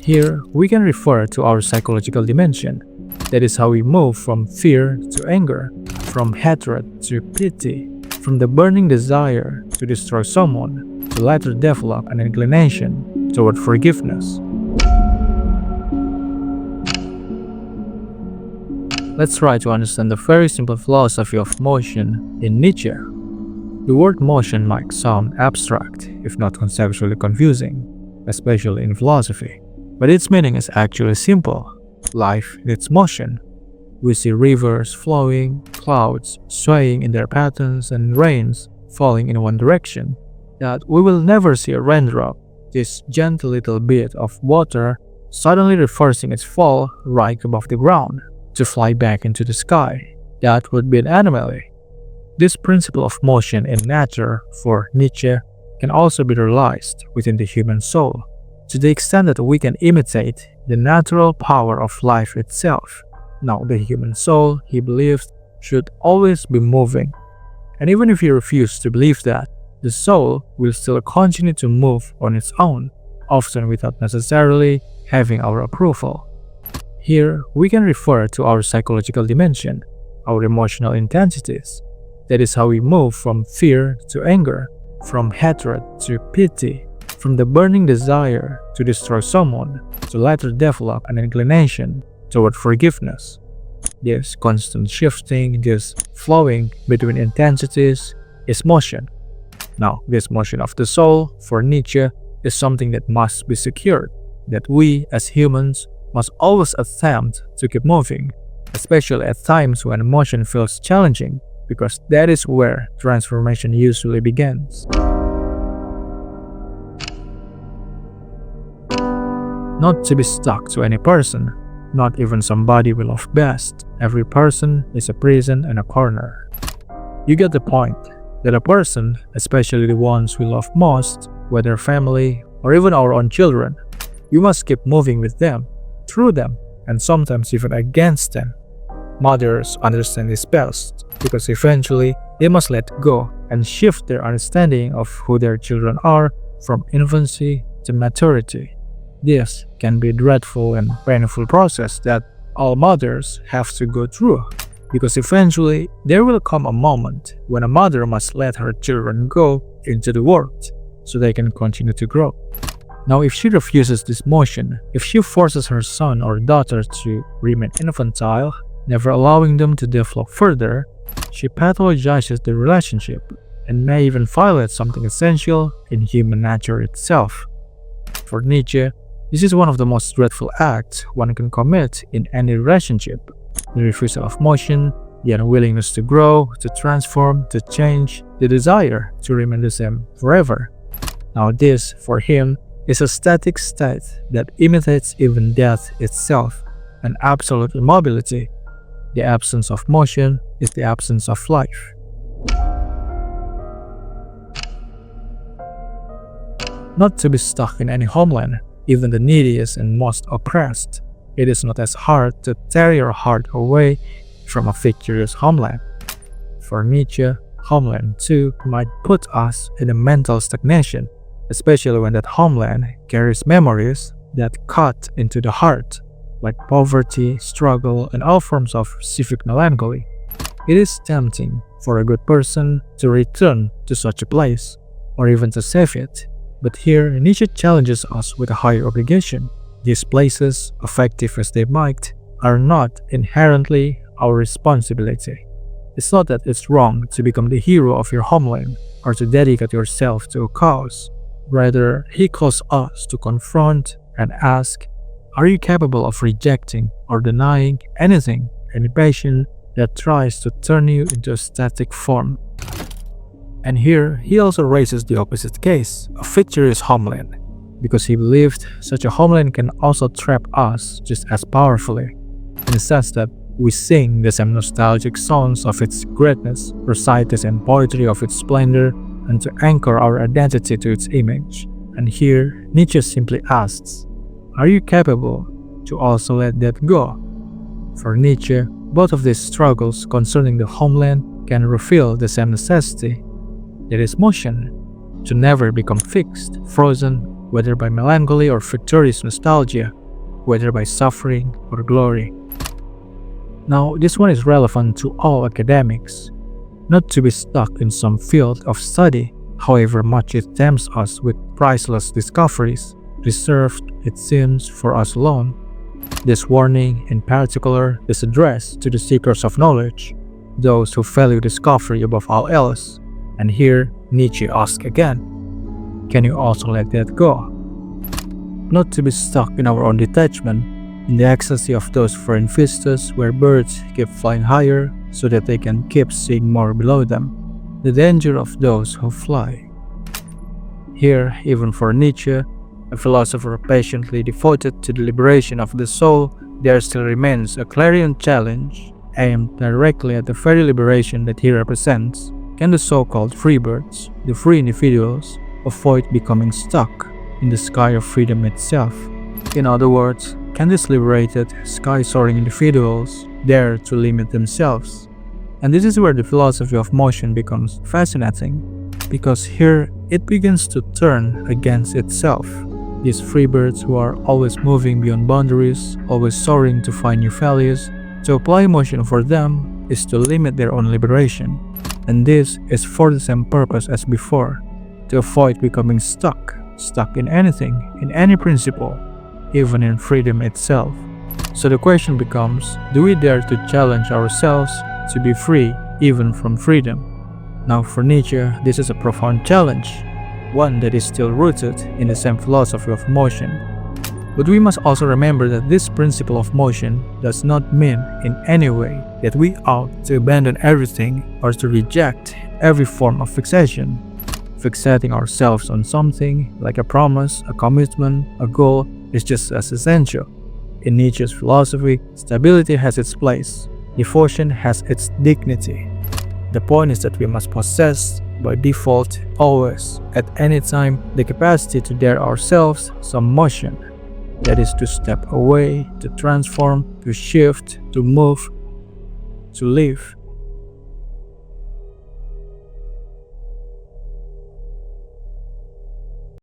Here, we can refer to our psychological dimension. That is how we move from fear to anger, from hatred to pity, from the burning desire to destroy someone to later develop an inclination toward forgiveness. Let's try to understand the very simple philosophy of motion in Nietzsche. The word motion might sound abstract, if not conceptually confusing, especially in philosophy, but its meaning is actually simple. Life needs motion. We see rivers flowing, clouds swaying in their patterns, and rains falling in one direction. Yet we will never see a raindrop, this gentle little bit of water, suddenly reversing its fall right above the ground to fly back into the sky. That would be an anomaly. This principle of motion in nature, for Nietzsche, can also be realized within the human soul, to the extent that we can imitate the natural power of life itself. Now, the human soul, he believes, should always be moving. And even if he refuses to believe that, the soul will still continue to move on its own, often without necessarily having our approval. Here, we can refer to our psychological dimension, our emotional intensities. That is how we move from fear to anger, from hatred to pity, from the burning desire to destroy someone to later develop an inclination toward forgiveness. This constant shifting, this flowing between intensities is motion. Now, this motion of the soul, for Nietzsche, is something that must be secured, that we as humans must always attempt to keep moving, especially at times when emotion feels challenging, because that is where transformation usually begins. Not to be stuck to any person, not even somebody we love best. Every person is a prison and a corner. You get the point, that a person, especially the ones we love most, whether family or even our own children, we must keep moving with them, through them, and sometimes even against them. Mothers understand this best, because eventually they must let go and shift their understanding of who their children are from infancy to maturity. This can be a dreadful and painful process that all mothers have to go through, because eventually there will come a moment when a mother must let her children go into the world so they can continue to grow. Now, if she refuses this motion, if she forces her son or daughter to remain infantile, never allowing them to develop further, she pathologizes the relationship and may even violate something essential in human nature itself. For Nietzsche, this is one of the most dreadful acts one can commit in any relationship. The refusal of motion, the unwillingness to grow, to transform, to change, the desire to remain the same forever. Now this, for him, is a static state that imitates even death itself, an absolute immobility. The absence of motion is the absence of life. Not to be stuck in any homeland, even the neediest and most oppressed. It is not as hard to tear your heart away from a fictitious homeland. For Nietzsche, homeland too might put us in a mental stagnation, especially when that homeland carries memories that cut into the heart, like poverty, struggle, and all forms of civic melancholy. It is tempting for a good person to return to such a place, or even to save it. But here, Nietzsche challenges us with a higher obligation. These places, effective as they might, are not inherently our responsibility. It's not that it's wrong to become the hero of your homeland or to dedicate yourself to a cause. Rather, he calls us to confront and ask, are you capable of rejecting or denying anything, any passion that tries to turn you into a static form? And here, he also raises the opposite case, a fictitious homeland, because he believed such a homeland can also trap us just as powerfully, in the sense that we sing the same nostalgic songs of its greatness, recite the same poetry of its splendor, and to anchor our identity to its image. And here, Nietzsche simply asks, are you capable to also let that go? For Nietzsche, both of these struggles concerning the homeland can reveal the same necessity. That is motion, to never become fixed, frozen, whether by melancholy or fictitious nostalgia, whether by suffering or glory. Now, this one is relevant to all academics, not to be stuck in some field of study, however much it tempts us with priceless discoveries, reserved, it seems, for us alone. This warning, in particular, is addressed to the seekers of knowledge, those who value discovery above all else. And here, Nietzsche asks again, can you also let that go? Not to be stuck in our own detachment, in the ecstasy of those foreign vistas where birds keep flying higher so that they can keep seeing more below them, the danger of those who fly. Here, even for Nietzsche, a philosopher patiently devoted to the liberation of the soul, there still remains a clarion challenge aimed directly at the very liberation that he represents. Can the so-called free birds, the free individuals, avoid becoming stuck in the sky of freedom itself? In other words, can these liberated, sky-soaring individuals dare to limit themselves? And this is where the philosophy of motion becomes fascinating, because here it begins to turn against itself. These free birds who are always moving beyond boundaries, always soaring to find new values, to apply motion for them is to limit their own liberation. And this is for the same purpose as before, to avoid becoming stuck in anything, in any principle, even in freedom itself. So the question becomes, do we dare to challenge ourselves to be free even from freedom? Now for Nietzsche, this is a profound challenge, one that is still rooted in the same philosophy of motion. But we must also remember that this principle of motion does not mean in any way that we ought to abandon everything or to reject every form of fixation. Fixating ourselves on something like a promise, a commitment, a goal is just as essential. In Nietzsche's philosophy, stability has its place, devotion has its dignity. The point is that we must possess, by default, always, at any time, the capacity to dare ourselves some motion. That is to step away, to transform, to shift, to move, to live.